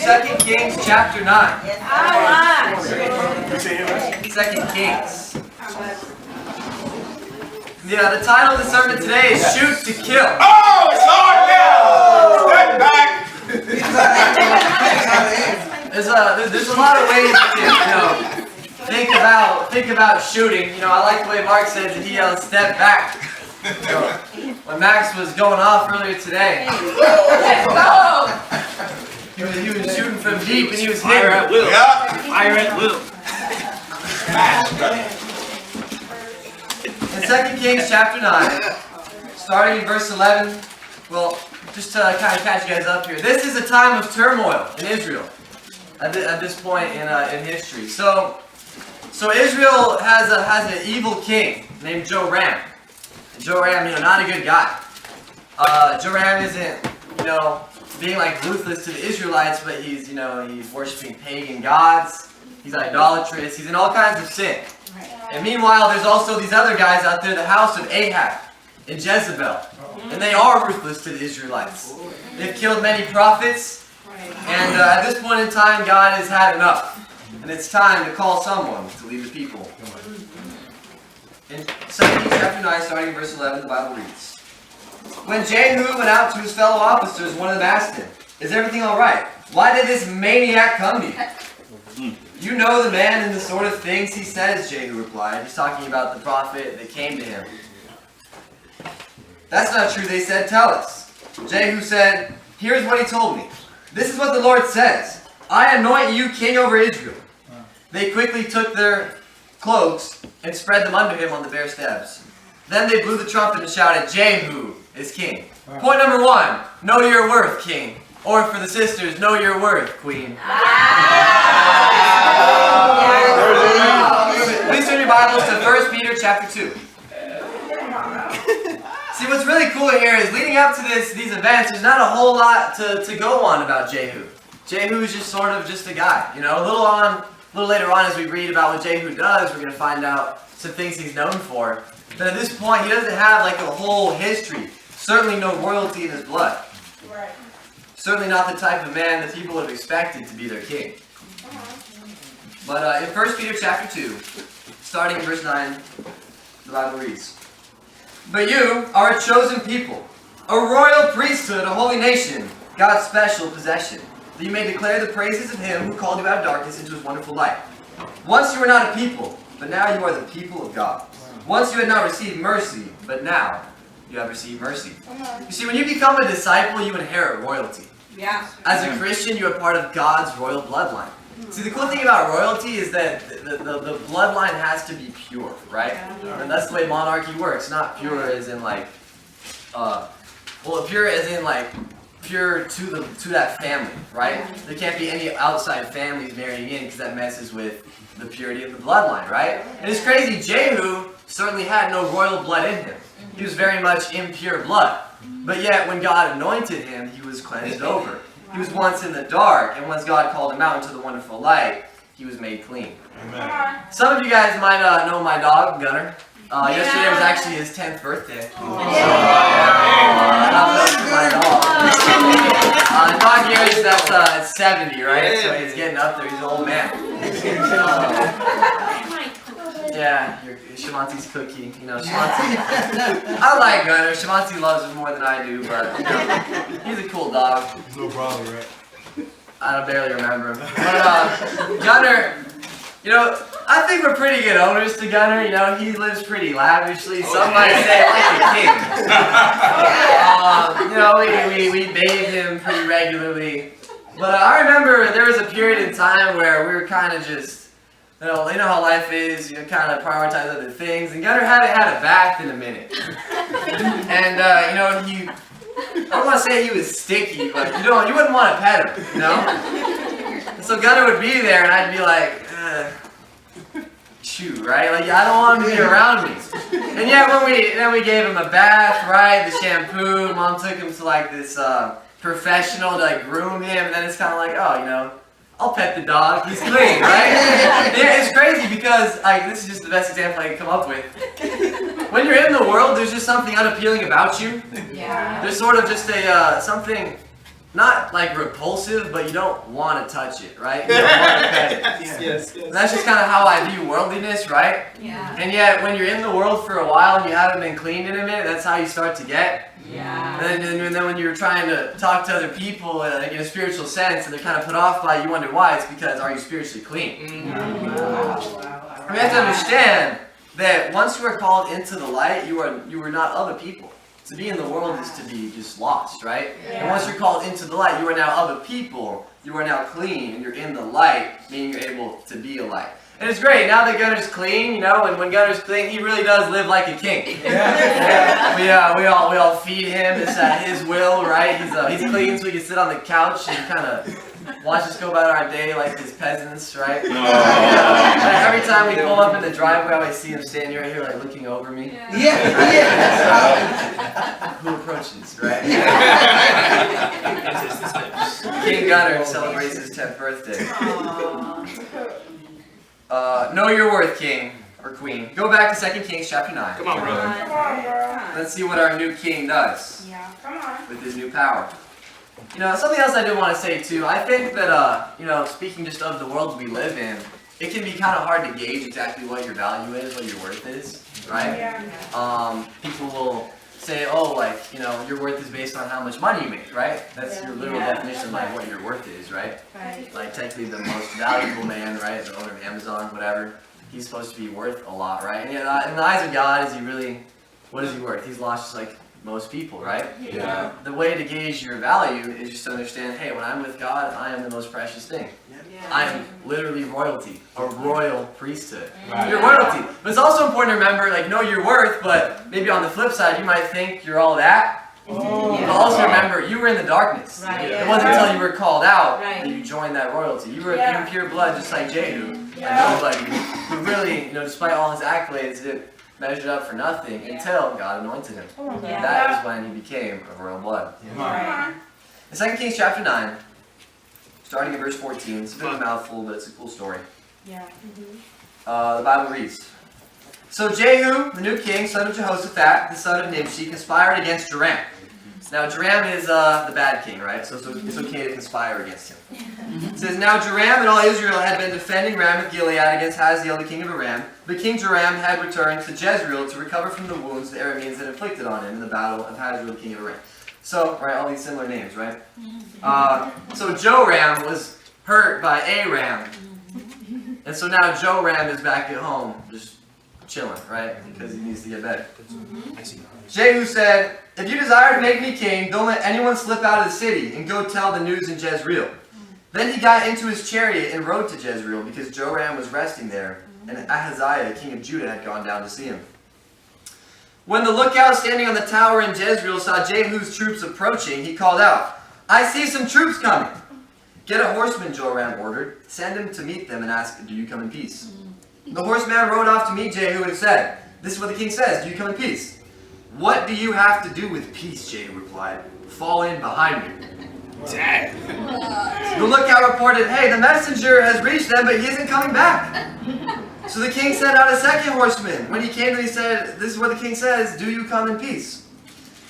2 Kings chapter 9. Yes. 2 Kings. Yeah, the title of the sermon today is Shoot to Kill. Oh, it's hard now! Step back! There's a lot of ways to think about shooting. I like the way Mark says that he yelled step back. When Max was going off earlier today, he was shooting from deep and he was hitting. Fire at will. Yeah. Fire at will. In 2 Kings chapter 9, starting in verse 11, well, just to kind of catch you guys up here, this is a time of turmoil in Israel at this point in history. So Israel has an evil king named Joram. And Joram, not a good guy. Joram isn't, being like ruthless to the Israelites, but he's worshiping pagan gods. He's idolatrous. He's in all kinds of sin. And meanwhile, there's also these other guys out there, the house of Ahab and Jezebel. And they are ruthless to the Israelites. They've killed many prophets. And at this point in time, God has had enough. And it's time to call someone to lead the people. In 2 Kings chapter 9, starting in verse 11, the Bible reads, When Jehu went out to his fellow officers, one of them asked him, Is everything all right? Why did this maniac come to you? You know the man and the sort of things he says, Jehu replied. He's talking about the prophet that came to him. That's not true, they said. Tell us. Jehu said, Here's what he told me. This is what the Lord says. I anoint you king over Israel. They quickly took their cloaks and spread them under him on the bare steps. Then they blew the trumpet and shouted, Jehu is king. Point number 1, know your worth, king. Or for the sisters, know your worth, queen. Please turn your Bibles to 1 Peter chapter 2. See, what's really cool here is leading up to these events, there's not a whole lot to go on about Jehu. Jehu is just sort of just a guy. A little later on as we read about what Jehu does, we're going to find out some things he's known for. But at this point, he doesn't have like a whole history. Certainly no royalty in his blood. Right. Certainly not the type of man that people would have expected to be their king. But in 1 Peter chapter 2, starting in verse 9, the Bible reads, But you are a chosen people, a royal priesthood, a holy nation, God's special possession, that you may declare the praises of him who called you out of darkness into his wonderful light. Once you were not a people, but now you are the people of God. Once you had not received mercy, but now you have received mercy. You see, when you become a disciple, you inherit royalty. Yeah. As a Christian, you are part of God's royal bloodline. See, the cool thing about royalty is that the bloodline has to be pure, right? And that's the way monarchy works. Not pure as in like, pure as in like, pure to that family, right? There can't be any outside families marrying in because that messes with the purity of the bloodline, right? And it's crazy, Jehu certainly had no royal blood in him. He was very much impure blood. But yet, when God anointed him, he was cleansed over. He was once in the dark, and once God called him out into the wonderful light, he was made clean. Amen. Some of you guys might know my dog, Gunner. Yesterday was actually his 10th birthday. My dog. Dog here is that's 70, right? So he's getting up there. He's an old man. Yeah, Shamanti's cookie. Shamanti. I like Gunner. Shamanti loves him more than I do, but he's a cool dog. No problem, right? I barely remember him. But Gunner, I think we're pretty good owners to Gunner. He lives pretty lavishly. Some might say like a king. We bathe him pretty regularly. But I remember there was a period in time where we were kind of just, you know how life is, kind of prioritize other things. And Gunner hadn't had a bath in a minute. And, I don't want to say he was sticky, but you wouldn't want to pet him, And so Gunner would be there, and I'd be like, shoot, right? Like, I don't want him to be around me. And yet, when we gave him a bath, right, the shampoo, Mom took him to like this professional to like groom him, and then it's kind of like, I'll pet the dog. He's clean, right? Yeah, it's crazy because this is just the best example I can come up with. When you're in the world, there's just something unappealing about you. Yeah. There's sort of just something not like repulsive, but you don't want to touch it, right? You don't want to pet it. Yes. And that's just kind of how I view worldliness, right? Yeah. And yet, when you're in the world for a while and you haven't been cleaned in a minute, that's how you start to get. Yeah. And then when you're trying to talk to other people like in a spiritual sense, and they're kind of put off by it, you wonder why. It's because, are you spiritually clean? Wow. We have to understand that once you are called into the light, you are not other people. To be in the world is to be just lost, right? And once you're called into the light, you are now other people. You are now clean, and you're in the light, meaning you're able to be a light. And it's great, now that Gunner's clean, and when Gunner's clean, he really does live like a king. We all feed him, it's at his will, right? He's clean so he can sit on the couch and kind of watch us go about our day like his peasants, right? Every time we pull up in the driveway, I always see him standing right here like looking over me. Who approaches, right? King Gunner celebrates his 10th birthday. Know your worth, king or queen. Go back to 2 Kings chapter 9. Come on, brother. Let's see what our new king does Come on. with his new power. Something else I do want to say too. I think that, speaking just of the world we live in, it can be kind of hard to gauge exactly what your value is, what your worth is, right? People will say, oh, your worth is based on how much money you make, right? That's your literal definition of what your worth is, right? Like technically the most valuable man, right? The owner of Amazon, whatever. He's supposed to be worth a lot, right? And in the eyes of God, what is he worth? He's lost just like most people, right? Yeah. The way to gauge your value is just to understand, hey, when I'm with God, I am the most precious thing. I am literally royalty, a royal priesthood. Right. You're royalty. But it's also important to remember, know your worth, but maybe on the flip side, you might think you're all that. But also remember, you were in the darkness. Right. It wasn't until you were called out Right. that you joined that royalty. You were in pure blood, just like Jehu. Nobody who really, despite all his accolades, it measured up for nothing until God anointed him. That is when he became of royal blood. Right. In 2 Kings chapter 9, starting in verse 14, it's a bit of a mouthful, but it's a cool story. Yeah. The Bible reads, So Jehu, the new king, son of Jehoshaphat, the son of Nimshi, conspired against Joram. Now Joram is the bad king, right? So it's okay to conspire against him. It says, Now Joram and all Israel had been defending Ramoth Gilead against Hazael, the king of Aram. But King Joram had returned to Jezreel to recover from the wounds the Arameans had inflicted on him in the battle of Hazael, king of Aram. So, right, all these similar names, right? So Joram was hurt by Aram. And so now Joram is back at home, just chilling, right? Because he needs to get better. Jehu said, If you desire to make me king, don't let anyone slip out of the city, and go tell the news in Jezreel. Then he got into his chariot and rode to Jezreel, because Joram was resting there, and Ahaziah, king of Judah, had gone down to see him. When the lookout standing on the tower in Jezreel saw Jehu's troops approaching, he called out, I see some troops coming. Get a horseman, Joram ordered. Send him to meet them and ask, Do you come in peace? The horseman rode off to meet Jehu and said, This is what the king says, do you come in peace? What do you have to do with peace? Jehu replied. Fall in behind me. The lookout reported, Hey, the messenger has reached them, but he isn't coming back. So the king sent out a second horseman. When he came, he said, This is what the king says, do you come in peace?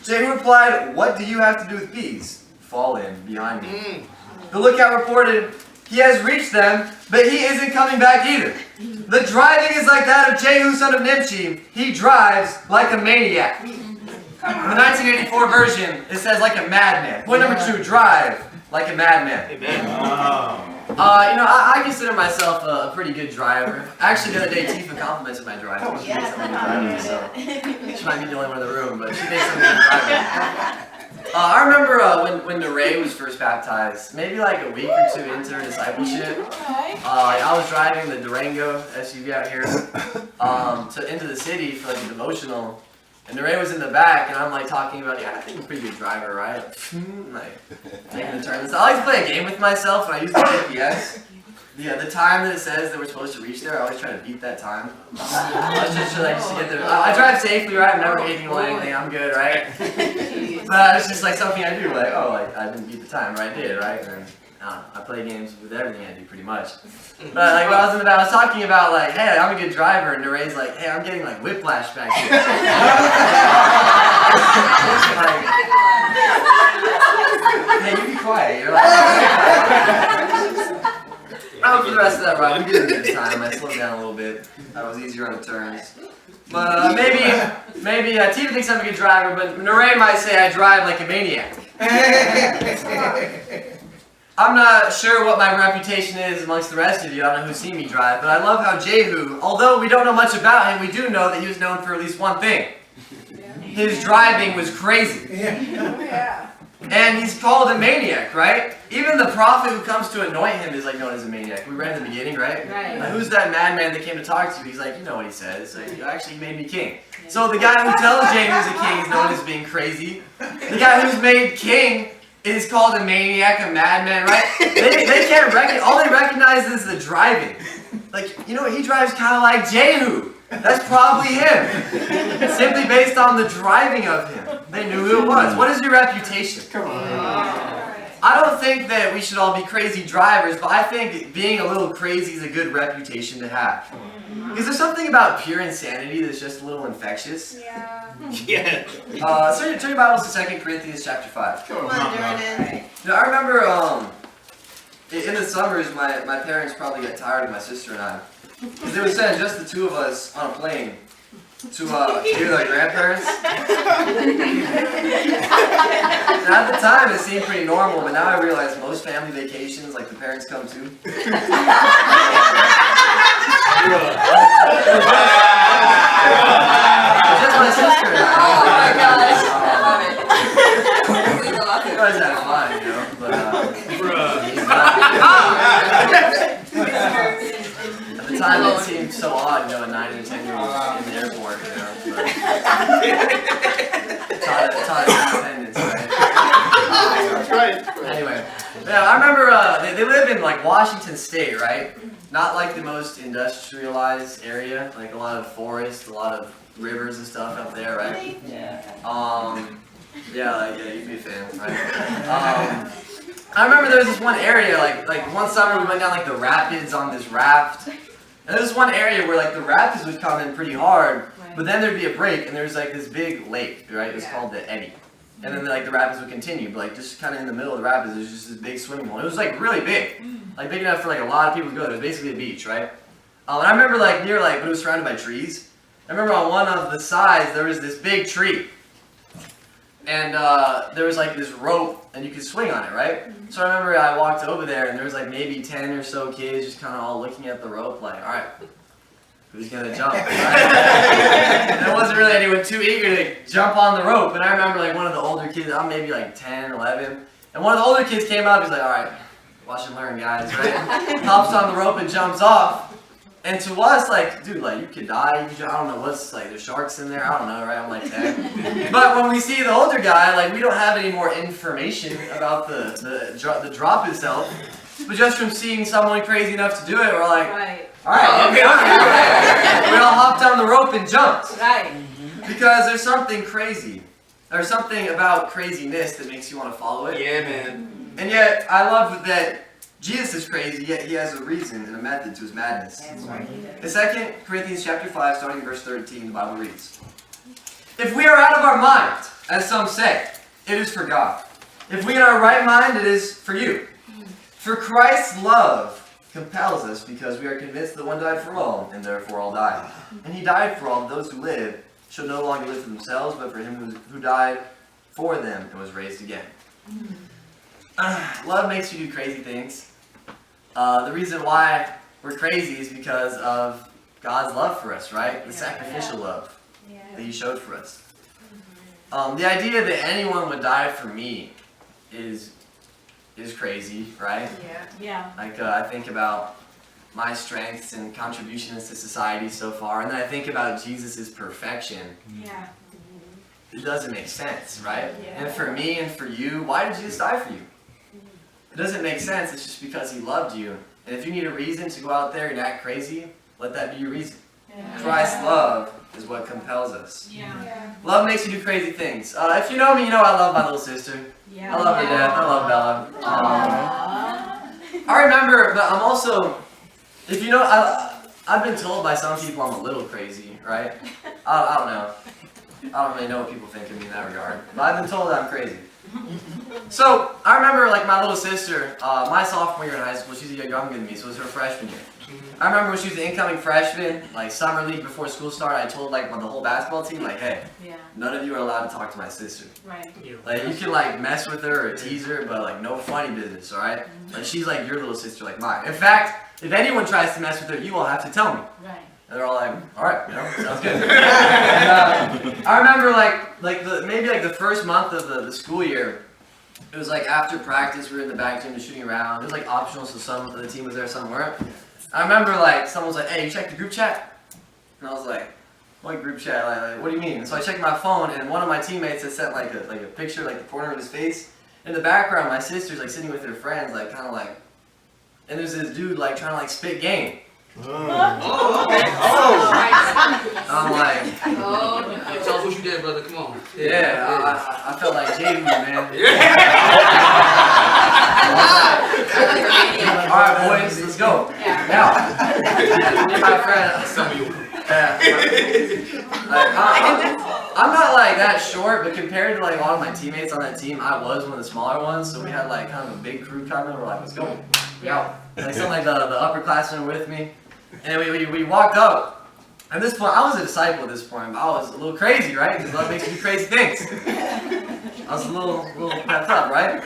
Jehu replied, What do you have to do with peace? Fall in behind me. The lookout reported, He has reached them, but he isn't coming back either. The driving is like that of Jehu, son of Nimshi. He drives like a maniac. In the 1984 version, it says like a madman. Point number 2, drive like a madman. I consider myself a pretty good driver. Actually, the other day, Tifa complimented my driving. She thinks I'm a good driver, so she might be the only one in the room, but she thinks I'm a good driver. I remember when Neray was first baptized, maybe like a week or 2 into her discipleship. I was driving the Durango SUV out here into the city for like a devotional, and Neray was in the back, and I'm like talking about, I think I'm a pretty good driver, right? Like taking the turns. I like to play a game with myself when I use the GPS. The time that it says that we're supposed to reach there, I always try to beat that time. I was just to get there. I drive safely, right? I'm never hitting or anything. I'm good, right? But it's just like something I do, like, I didn't beat the time, right? I did, right? And I play games with everything I do, pretty much. But like, when I was talking about like, hey, I'm a good driver, and Neray's like, hey, I'm getting like whiplash back here. Hey, you be quiet. quiet. You're like, for the rest of that ride, we did a good time. I slowed down a little bit. I was easier on the turns. But maybe Tina thinks I'm a good driver, but Naray might say I drive like a maniac. I'm not sure what my reputation is amongst the rest of you. I don't know who's seen me drive, but I love how Jehu, although we don't know much about him, we do know that he was known for at least one thing. His driving was crazy. And he's called a maniac, right? Even the prophet who comes to anoint him is like known as a maniac. We read in the beginning, right? Who's that madman that came to talk to you? He's like, you know what he says. Like, actually, he made me king. So the guy who tells Jehu he's a king is known as being crazy. The guy who's made king is called a maniac, a madman, right? They can't recognize, all they recognize is the driving. Like, you know what, he drives kind of like Jehu. That's probably him. Simply based on the driving of him. They knew who it was. What is your reputation? Come on. I don't think that we should all be crazy drivers, but I think being a little crazy is a good reputation to have. Because there's something about pure insanity that's just a little infectious. Yeah. So turn your Bibles to 2 Corinthians chapter 5. Come on, Jordan. Now, I remember in the summers, my parents probably got tired of my sister and I. Because they would send just the two of us on a plane to hear their grandparents. And at the time, it seemed pretty normal, but now I realize most family vacations, like the parents come to. It's just my sister and I. Oh my gosh. I love it. You guys had fun, you know, but at the time it seemed so odd, you know, a 9 and 10-year-old in the airport, you know. But taught independence, right? That's right. Anyway, yeah, I remember they live in like Washington State, right? Not like the most industrialized area, like a lot of forest, a lot of rivers and stuff up there, right? Yeah, you'd be a fan, right? I remember there was this one area, like one summer we went down like the rapids on this raft. And there was one area where like the rapids would come in pretty hard, but then there'd be a break and there's like this big lake, right? It was called the eddy. And then like the rapids would continue, but like just kind of in the middle of the rapids there's just this big swimming hole. It was like really big, like big enough for like a lot of people to go. It was basically a beach, right? And I remember like near like, but it was surrounded by trees. I remember on one of the sides there was this big tree. And there was like this rope, and you could swing on it, right? So I remember I walked over there, and there was like maybe 10 or so kids just kind of all looking at the rope, like, all right, who's gonna jump? Right? And there wasn't really anyone too eager to jump on the rope. And I remember like one of the older kids, I'm maybe like 10, 11, and one of the older kids came up. He's like, all right, watch and learn, guys, right? Hops on the rope and jumps off. And to us, like, dude, like, you could die. I don't know what's, like, there's sharks in there. I don't know, right? I'm like 10. But when we see the older guy, like, we don't have any more information about the drop itself. But just from seeing someone crazy enough to do it, we're like, all right, okay. We all hopped on the rope and jumped. Because there's something crazy. There's something about craziness that makes you want to follow it. Yeah, man. And yet, I love that Jesus is crazy, yet he has a reason and a method to his madness. In 2 Corinthians chapter 5, starting in verse 13, the Bible reads, "If we are out of our mind, as some say, it is for God. If we are in our right mind, it is for you. For Christ's love compels us, because we are convinced that one died for all, and therefore all died. And he died for all, those who live should no longer live for themselves, but for him who died for them and was raised again." Love makes you do crazy things. The reason why we're crazy is because of God's love for us, right? The sacrificial love that he showed for us. The idea that anyone would die for me is crazy, right? Like, I think about my strengths and contributions to society so far, and then I think about Jesus' perfection. It doesn't make sense, right? And for me and for you, why did Jesus die for you? It doesn't make sense. It's just because he loved you. And if you need a reason to go out there and act crazy, let that be your reason. Christ's love is what compels us. Love makes you do crazy things. If you know me, you know I love my little sister. I love her to death. I love Bella. I remember, but I'm also, if you know, I've been told by some people I'm a little crazy, right? I don't know. I don't really know what people think of me in that regard. But I've been told that I'm crazy. So I remember like my little sister, my sophomore year in high school, she's a year younger than me, so it was her freshman year. I remember when she was the incoming freshman, like summer league before school started, I told like the whole basketball team, like, hey, none of you are allowed to talk to my sister. Right. Like you can like mess with her or tease her, but like no funny business, alright? Like she's like your little sister, like mine. In fact, if anyone tries to mess with her, you all have to tell me. Right. And they're all like, alright, sounds good. And, I remember maybe the first month of the school year, it was like after practice, we were in the back gym just shooting around. It was like optional, so some of the team was there, some weren't. I remember like someone was like, hey, you checked the group chat? And I was like, what group chat? Like, what do you mean? And so I checked my phone, and one of my teammates had sent like a picture, like the corner of his face. In the background, my sister's like sitting with her friends, like kind of like, and there's this dude like trying to like spit game. Oh. I'm like, Tell us what you did, brother. Come on. yeah, I felt like Jaden, man. Alright, boys, let's go. Now, me and my friend, I'm not like that short, but compared to like a lot of my teammates on that team, I was one of the smaller ones, so we had like kind of a big crew coming, we're like, let's go. Yeah. Like some like the upperclassmen were with me, and we walked up. At this point, I was a disciple at this point, but I was a little crazy, right? Because love makes you do crazy things. I was a little pepped up, right? I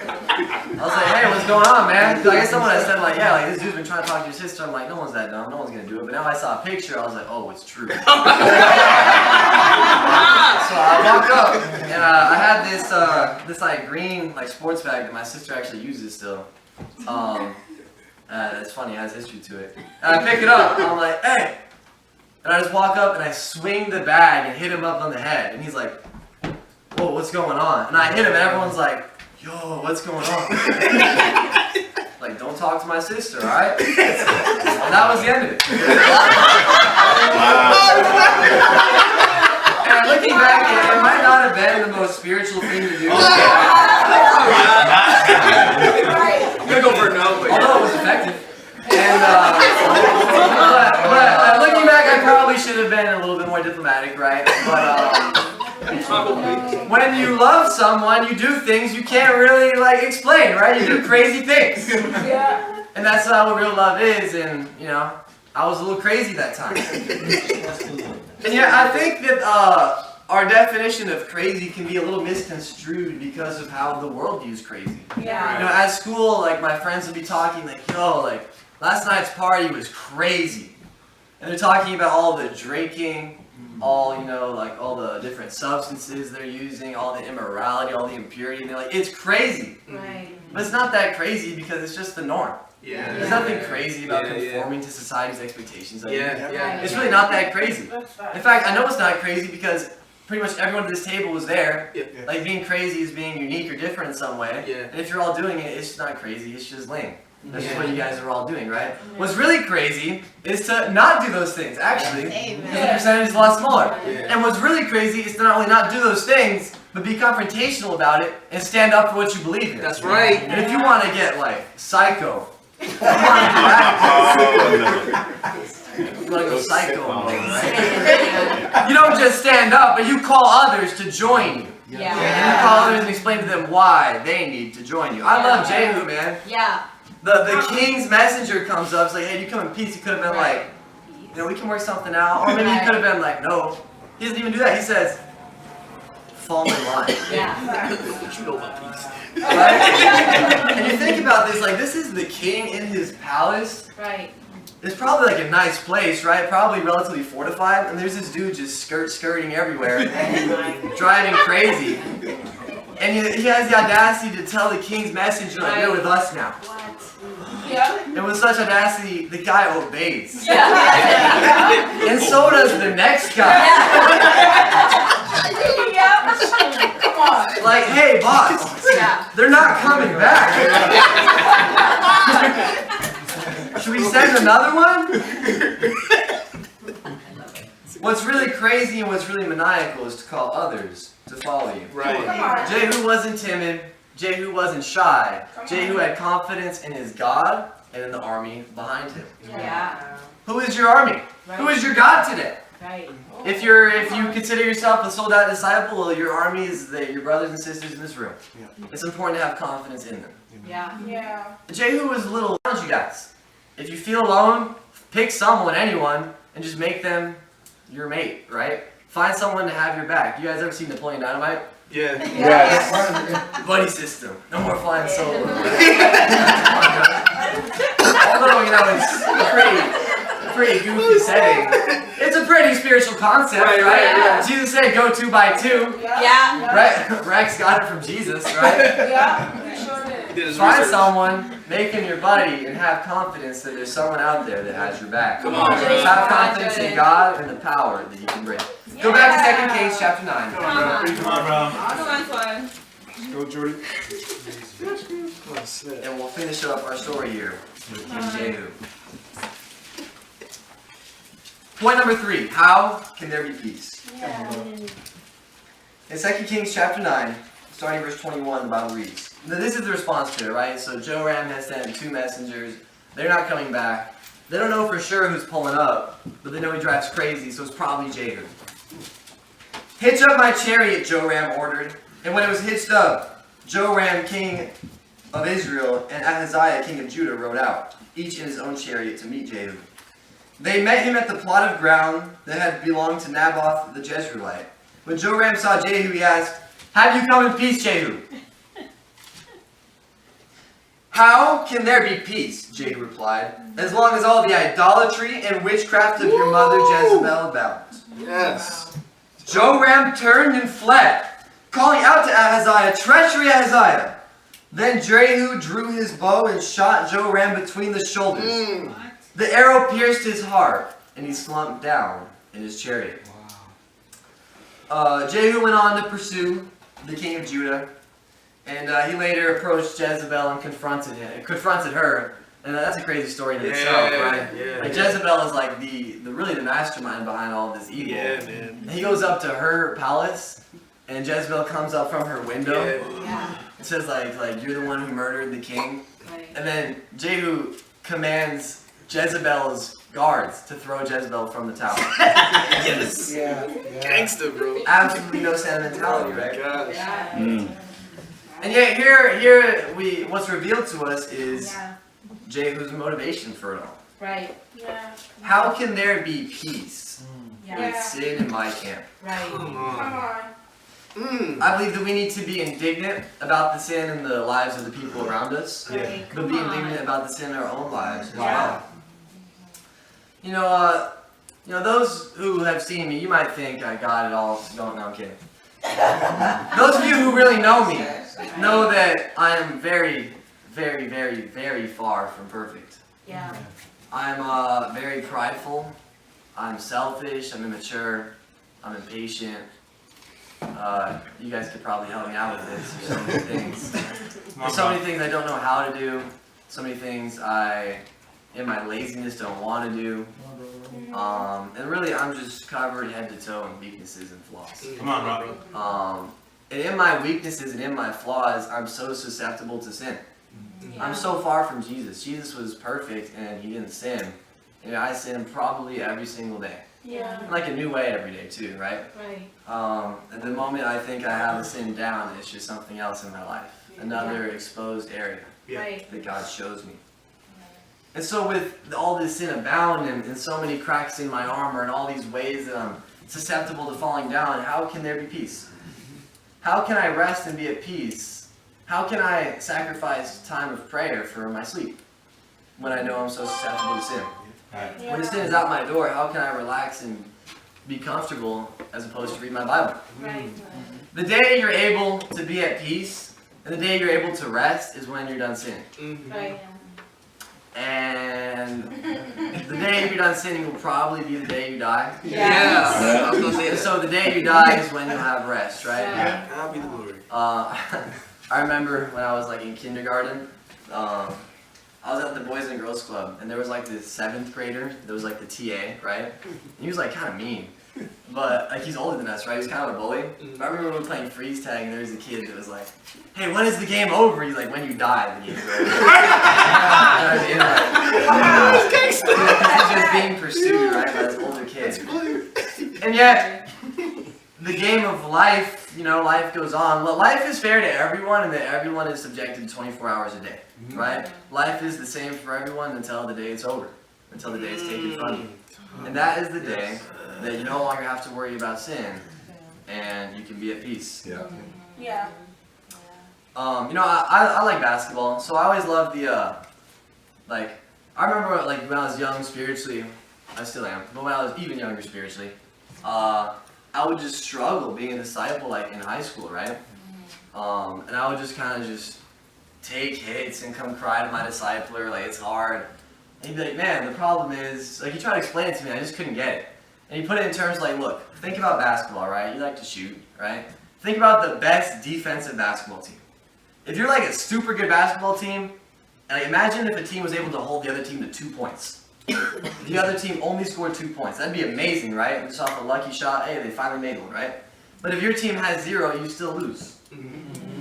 was like, hey, what's going on, man? I guess someone had said, like, yeah, like, this dude's been trying to talk to your sister. I'm like, no one's that dumb. No one's going to do it. But now I saw a picture. I was like, oh, it's true. So I walked up, and I had this like, green, like, sports bag that my sister actually uses still. It's funny. It has history to it. And I pick it up, and I'm like, hey. And I just walk up, and I swing the bag and hit him up on the head. And he's like, whoa, what's going on? And I hit him, and everyone's like, yo, what's going on? Like, don't talk to my sister, alright? And that was the end of it. And looking back, it might not have been the most spiritual thing to do. I'm gonna go for a no, but Although it was effective. And, but looking back, I probably should have been a little bit more diplomatic, right? But, when you love someone, you do things you can't really, like, explain, right? You do crazy things. Yeah. And that's not what real love is, and, you know, I was a little crazy that time. And yeah, I think that, our definition of crazy can be a little misconstrued because of how the world views crazy. Yeah. You know, at school, like, my friends would be talking, like, yo, like, last night's party was crazy. And they're talking about all the drinking, all, you know, like all the different substances they're using, all the immorality, all the impurity, and they're like, it's crazy. Right. But it's not that crazy because it's just the norm. yeah. There's nothing crazy about Yeah, yeah. conforming to society's expectations of you. Yeah. It's really not that crazy. In fact, I know it's not crazy because pretty much everyone at this table was there. Like, being crazy is being unique or different in some way. Yeah. And if you're all doing it, it's not crazy, it's just lame. That's just Yeah. what you guys are all doing, right? What's really crazy is to not do those things, actually. Amen. Because the percentage is a lot smaller. Yeah. And what's really crazy is to not only not do those things, but be confrontational about it and stand up for what you believe in. That's right. And if you want to get, like, psycho, you want to do that, you want to go psycho mode, right? You don't just stand up, but you call others to join you. Yeah. And you call others and explain to them why they need to join you. I love Jehu, man. Yeah. The king's messenger comes up, it's like, hey, do you come in peace? He could have been like, you know, we can work something out. Or maybe he could have been like, no. He doesn't even do that. He says, fall in line. Yeah. You know my piece. Right? And you think about this, like, this is the king in his palace. Right. It's probably like a nice place, right? Probably relatively fortified. And there's this dude just skirting everywhere, driving crazy. And he has the audacity to tell the king's messenger, like, you're with us now. What? Yeah. And with such audacity, the guy obeys. Yeah. And so does the next guy. Yeah. Come on. Like, hey, boss, Yeah. they're not coming back. Should we send another one? What's really crazy and what's really maniacal is to call others to follow you. Right. Jehu wasn't timid. Jehu wasn't shy. Jehu had confidence in his God and in the army behind him. Yeah. Who is your army? Who is your God today? Right. If you consider yourself a sold out disciple, well, your army is your brothers and sisters in this room. Yeah. It's important to have confidence in them. Yeah. Yeah. Jehu was a little around you guys. If you feel alone, pick someone, anyone, and just make them your mate, right? Find someone to have your back. You guys ever seen Napoleon Dynamite? Yeah. Yes. Buddy system. No more flying solo. Although, it's a pretty goofy setting. It's a pretty spiritual concept, right? Yeah. Jesus said go 2 by 2. Yeah. Right? Rex got it from Jesus, right? Yeah. You sure did. Find someone, make him your buddy, and have confidence that there's someone out there that has your back. Come on, Jay. Have confidence in God and the power that He can bring. Go back to 2 Kings chapter 9. Come on, bro. Swann. Let's go, Jordy. Come on, snap. And we'll finish up our story here with King Jehu. Point number 3. How can there be peace? Yeah. In 2 Kings chapter 9, starting verse 21, the Bible reads. Now this is the response to it, right? So Joram has sent 2 messengers. They're not coming back. They don't know for sure who's pulling up, but they know he drives crazy, so it's probably Jehu. Hitch up my chariot, Joram ordered. And when it was hitched up, Joram, king of Israel, and Ahaziah, king of Judah, rode out, each in his own chariot to meet Jehu. They met him at the plot of ground that had belonged to Naboth the Jezreelite. When Joram saw Jehu, he asked, "Have you come in peace, Jehu?" "How can there be peace?" Jehu replied, "as long as all the idolatry and witchcraft of your mother Jezebel abounds." Yes. Joram turned and fled, calling out to Ahaziah, "Treachery, Ahaziah!" Then Jehu drew his bow and shot Joram between the shoulders. The arrow pierced his heart, and he slumped down in his chariot. Jehu went on to pursue the king of Judah, and he later approached Jezebel and confronted her. And that's a crazy story in itself, right? Yeah. Like Jezebel is like the really the mastermind behind all this evil. Yeah, man. And he goes up to her palace, and Jezebel comes up from her window. Yeah. It says like you're the one who murdered the king. Right. And then Jehu commands Jezebel's guards to throw Jezebel from the tower. Yes. Yeah. Gangsta, bro. Absolutely no sentimentality, right? Gosh. Yeah. And yet here what's revealed to us is Yeah. Jehu's motivation for it all. Right. Yeah. How can there be peace with Yeah. sin in my camp? Right. Come on. I believe that we need to be indignant about the sin in the lives of the people around us, Right. but be indignant about the sin in our own lives as Yeah. well. Those who have seen me, you might think I got it all. No, I'm kidding. Those of you who really know me know that I am very, very, very, very far from perfect. Yeah. I'm very prideful. I'm selfish. I'm immature. I'm impatient. You guys could probably help me out with this. There's so many things. There's so many things I don't know how to do. So many things I, in my laziness, don't want to do. And really, I'm just covered head to toe in weaknesses and flaws. Come on, bro. And in my weaknesses and in my flaws, I'm so susceptible to sin. I'm so far from Jesus. Jesus was perfect and he didn't sin. And I sin probably every single day. Yeah. Like a new way every day too, right? Right. At the moment I think I have the sin down, it's just something else in my life. Another exposed area Yeah. Right. that God shows me. And so with all this sin abound and so many cracks in my armor and all these ways that I'm susceptible to falling down, how can there be peace? How can I rest and be at peace? How can I sacrifice time of prayer for my sleep when I know I'm so susceptible to sin? When the sin is out my door, how can I relax and be comfortable as opposed to read my Bible? Right. The day you're able to be at peace and the day you're able to rest is when you're done sinning. Right. And the day you're done sinning will probably be the day you die. Yeah. I was gonna say And that. so the day you die is when you'll have rest, right? Yeah. God be the glory. I remember when I was like in kindergarten, I was at the Boys and Girls Club, and there was like this 7th grader that was like the TA, right? And he was like kind of mean, but like he's older than us, right? He was kind of a bully. But I remember we were playing freeze tag, and there was a kid that was like, "Hey, when is the game over?" He's like, "When you die, the game's over." You know what I mean? Like, he's just being pursued, right, by this older kid. And yet, the game of life, life goes on. Well, life is fair to everyone, and that everyone is subjected to 24 hours a day, right? Life is the same for everyone until the day it's over, until the day it's taken from you. And that is the day that you no longer have to worry about sin, and you can be at peace. Yeah. Yeah. I like basketball, so I always loved I remember when I was young spiritually, I still am, but when I was even younger spiritually, I would just struggle being a disciple in high school, right? And I would just kind of just take hits and come cry to my discipler, it's hard. And he'd be like, man, the problem is, he tried to explain it to me, I just couldn't get it. And he put it in terms look, think about basketball, right? You like to shoot, right? Think about the best defensive basketball team. If you're a super good basketball team, imagine if a team was able to hold the other team to 2 points. If the other team only scored 2 points, that'd be amazing, right? Just off a lucky shot, hey, they finally made one, right? But if your team has 0, you still lose,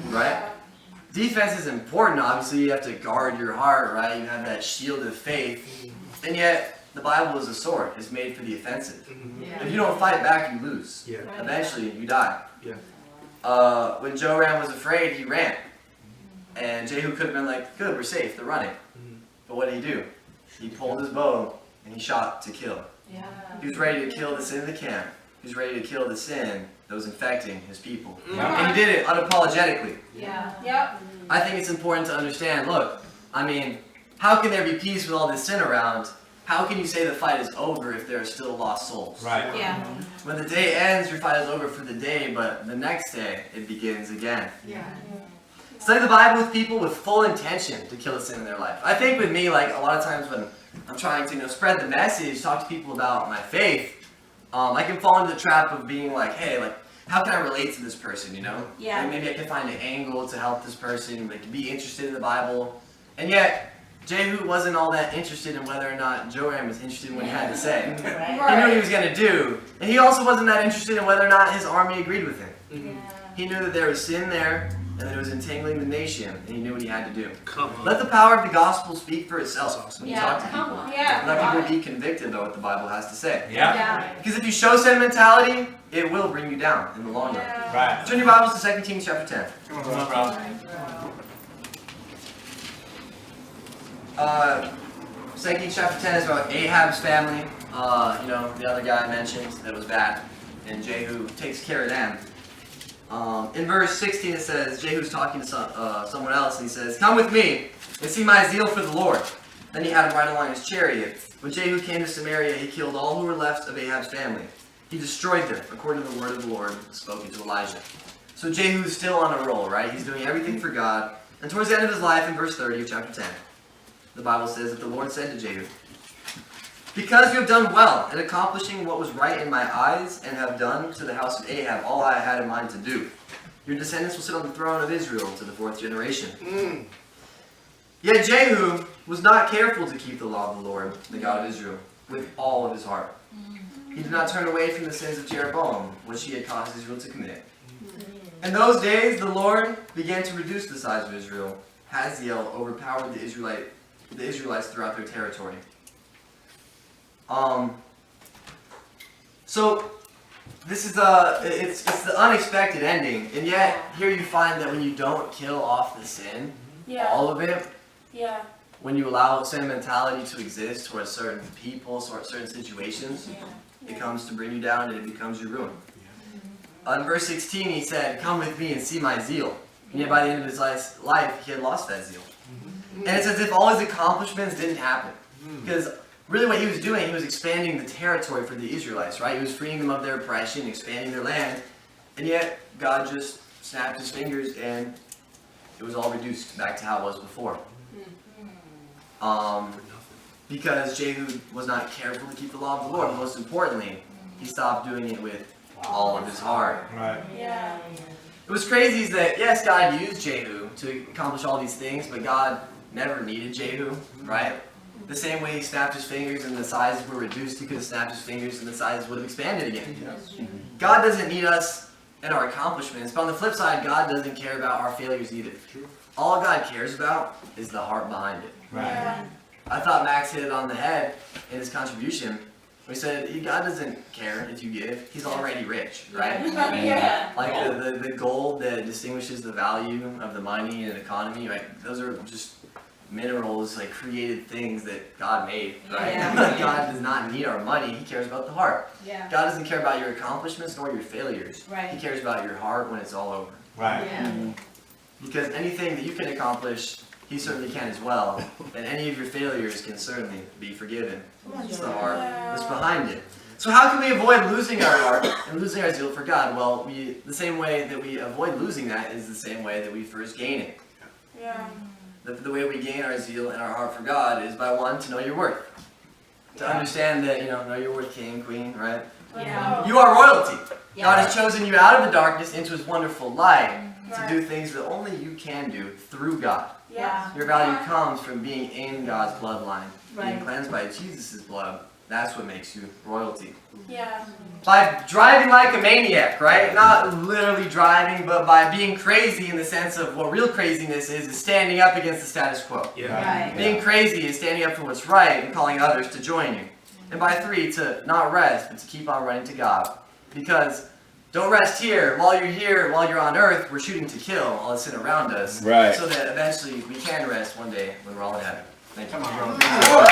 right? Defense is important, obviously. You have to guard your heart, right? You have that shield of faith. And yet, the Bible is a sword. It's made for the offensive. If you don't fight back, you lose. Yeah. Eventually, you die. Yeah. When Joram was afraid, he ran. And Jehu could have been good, we're safe, they're running. But what did he do? He pulled his bow and he shot to kill. Yeah. He was ready to kill the sin of the camp. He was ready to kill the sin that was infecting his people. Yeah. And he did it unapologetically. Yeah. Yep. I think it's important to understand, look, how can there be peace with all this sin around? How can you say the fight is over if there are still lost souls? Right. Yeah. When the day ends, your fight is over for the day, but the next day, it begins again. Yeah. Study the Bible with people with full intention to kill the sin in their life. I think with me, a lot of times when I'm trying to spread the message, talk to people about my faith, I can fall into the trap of being hey, how can I relate to this person, Yeah. Maybe I can find an angle to help this person, be interested in the Bible. And yet, Jehu wasn't all that interested in whether or not Joram was interested in what he had to say. He knew what he was going to do. And he also wasn't that interested in whether or not his army agreed with him. Yeah. He knew that there was sin there, and that it was entangling the nation, and he knew what he had to do. Come on. Let the power of the gospel speak for itself when you Yeah, talk to come people. on. Yeah. Let people be convicted by what the Bible has to say. Yeah. Because if you show sentimentality, it will bring you down in the long run. Yeah. Right. Turn your Bibles to 2 Kings chapter 10. Come on, bro. 2 Kings chapter 10 is about Ahab's family. The other guy I mentioned that was bad. And Jehu takes care of them. In verse 16 it says, Jehu's talking to someone else, and he says, "Come with me and see my zeal for the Lord." Then he had him ride along his chariot. When Jehu came to Samaria, he killed all who were left of Ahab's family. He destroyed them, according to the word of the Lord spoken to Elijah. So Jehu's still on a roll, right? He's doing everything for God. And towards the end of his life, in verse 30 of chapter 10, the Bible says that the Lord said to Jehu, "Because you have done well in accomplishing what was right in my eyes, and have done to the house of Ahab all I had in mind to do, your descendants will sit on the throne of Israel to the 4th generation." Yet Jehu was not careful to keep the law of the Lord, the God of Israel, with all of his heart. He did not turn away from the sins of Jeroboam, which he had caused Israel to commit. In those days, the Lord began to reduce the size of Israel. Hazael overpowered the Israelites throughout their territory. So this is it's the unexpected ending, and yet here you find that when you don't kill off the sin, Yeah. all of it, Yeah. when you allow sentimentality to exist towards certain people, certain situations, it comes to bring you down and it becomes your ruin. In verse 16 he said, "Come with me and see my zeal." And yet by the end of his life, he had lost that zeal. And it's as if all his accomplishments didn't happen. Because really what he was doing, he was expanding the territory for the Israelites, right? He was freeing them of their oppression, expanding their land. And yet God just snapped his fingers and it was all reduced back to how it was before. Because Jehu was not careful to keep the law of the Lord. But most importantly, he stopped doing it with all of his heart. Right. Yeah. It was crazy is that, yes, God used Jehu to accomplish all these things, but God never needed Jehu, right? The same way he snapped his fingers and the sizes were reduced, he could have snapped his fingers and the sizes would have expanded again. God doesn't need us and our accomplishments, but on the flip side, God doesn't care about our failures either. All God cares about is the heart behind it. Right. I thought Max hit it on the head in his contribution. We said God doesn't care if you give. He's already rich, right? Yeah. Like the gold that distinguishes the value of the money and economy, right? Those are just minerals, like created things that God made, right? Yeah. God does not need our money. He cares about the heart. Yeah. God doesn't care about your accomplishments nor your failures. Right. He cares about your heart when it's all over. Right. Yeah. Because anything that you can accomplish, He certainly can as well. And any of your failures can certainly be forgiven. It's the heart that's behind it. So how can we avoid losing our heart and losing our zeal for God? Well, the same way that we avoid losing that is the same way that we first gain it. Yeah. The way we gain our zeal and our heart for God is by one, to know your worth. To understand that, know your worth, king, queen, right? Yeah. You are royalty. Yeah. God has chosen you out of the darkness into His wonderful light to Right. do things that only you can do through God. Yeah. Your value comes from being in God's bloodline, being Right. cleansed by Jesus' blood. That's what makes you royalty. Yeah. By driving like a maniac, right? Not literally driving, but by being crazy in the sense of what real craziness is standing up against the status quo. Right. Being crazy is standing up for what's right and calling others to join you. And by 3, to not rest, but to keep on running to God. Because don't rest here. While you're on earth, we're shooting to kill all the sin around us. Right. So that eventually we can rest one day when we're all in heaven. Thank you. Come on, bro.